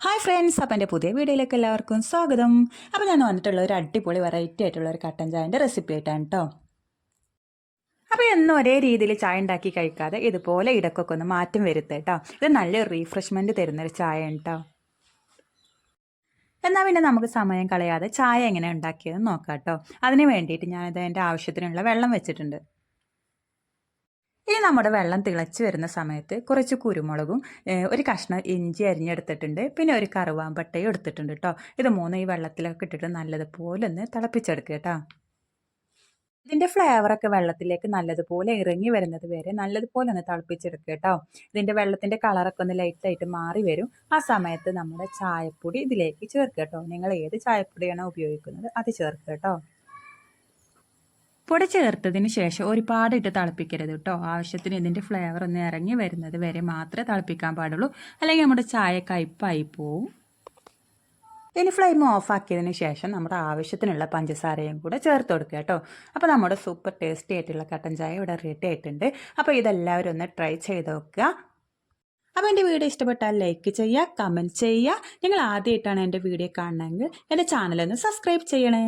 Hi friends, അപ്പം എൻ്റെ പുതിയ വീഡിയോയിലേക്ക് എല്ലാവർക്കും സ്വാഗതം. അപ്പോൾ ഞാൻ വന്നിട്ടുള്ള ഒരു അടിപൊളി വെറൈറ്റി ആയിട്ടുള്ള ഒരു കട്ടൻ ചായൻ്റെ റെസിപ്പി ആയിട്ടാണ് കേട്ടോ. അപ്പോൾ എന്നും ഒരേ രീതിയിൽ ചായ ഉണ്ടാക്കി കഴിക്കാതെ ഇതുപോലെ ഇടയ്ക്കൊക്കെ ഒന്ന് മാറ്റം വരുത്തേട്ടോ. ഇത് നല്ലൊരു റീഫ്രഷ്മെൻറ്റ് തരുന്നൊരു ചായയാണ് കേട്ടോ. എന്നാൽ പിന്നെ നമുക്ക് സമയം കളയാതെ ചായ എങ്ങനെ ഉണ്ടാക്കിയതെന്ന് നോക്കാം കേട്ടോ. അതിന് വേണ്ടിയിട്ട് ഞാനിത് എൻ്റെ ആവശ്യത്തിനുള്ള വെള്ളം വെച്ചിട്ടുണ്ട്. ഇനി നമ്മുടെ വെള്ളം തിളച്ച് വരുന്ന സമയത്ത് കുറച്ച് കുരുമുളകും ഒരു കഷ്ണം ഇഞ്ചി അരിഞ്ഞെടുത്തിട്ടുണ്ട്, പിന്നെ ഒരു കറുവാമ്പട്ടയും എടുത്തിട്ടുണ്ട് കേട്ടോ. ഇത് മൂന്ന് ഈ വെള്ളത്തിലൊക്കെ ഇട്ടിട്ട് നല്ലതുപോലെ ഒന്ന് തിളപ്പിച്ചെടുക്കുക കേട്ടോ. ഇതിൻ്റെ ഫ്ലേവറൊക്കെ വെള്ളത്തിലേക്ക് നല്ലതുപോലെ ഇറങ്ങി വരുന്നത് വരെ നല്ലതുപോലെ ഒന്ന് തിളപ്പിച്ചെടുക്കുക കേട്ടോ. ഇതിൻ്റെ വെള്ളത്തിൻ്റെ കളറൊക്കെ ഒന്ന് ലൈറ്റായിട്ട് മാറി വരും. ആ സമയത്ത് നമ്മുടെ ചായപ്പൊടി ഇതിലേക്ക് ചേർക്കുക കേട്ടോ. നിങ്ങൾ ഏത് ചായപ്പൊടിയാണോ ഉപയോഗിക്കുന്നത് അത് ചേർക്കുക കേട്ടോ. പൊടി ചേർത്തതിന് ശേഷം ഒരുപാട് ഇട്ട് തിളപ്പിക്കരുത് കേട്ടോ. ആവശ്യത്തിന് ഇതിൻ്റെ ഫ്ലേവർ ഒന്ന് ഇറങ്ങി വരുന്നത് വരെ മാത്രമേ തിളപ്പിക്കാൻ പാടുള്ളൂ, അല്ലെങ്കിൽ നമ്മുടെ ചായ കയ്പ്പായി പോവും. ഇനി ഫ്ലെയിം ഓഫാക്കിയതിന് ശേഷം നമ്മുടെ ആവശ്യത്തിനുള്ള പഞ്ചസാരയും കൂടെ ചേർത്ത് കൊടുക്കുക കേട്ടോ. അപ്പോൾ നമ്മുടെ സൂപ്പർ ടേസ്റ്റി ആയിട്ടുള്ള കട്ടൻ ചായ ഇവിടെ റെഡി ആയിട്ടുണ്ട്. അപ്പോൾ ഇതെല്ലാവരും ഒന്ന് ട്രൈ ചെയ്ത് നോക്കുക. അപ്പോൾ എൻ്റെ വീഡിയോ ഇഷ്ടപ്പെട്ടാൽ ലൈക്ക് ചെയ്യുക, കമൻറ്റ് ചെയ്യുക. നിങ്ങൾ ആദ്യമായിട്ടാണ് എൻ്റെ വീഡിയോ കാണണമെങ്കിൽ എൻ്റെ ചാനലൊന്ന് സബ്സ്ക്രൈബ് ചെയ്യണേ.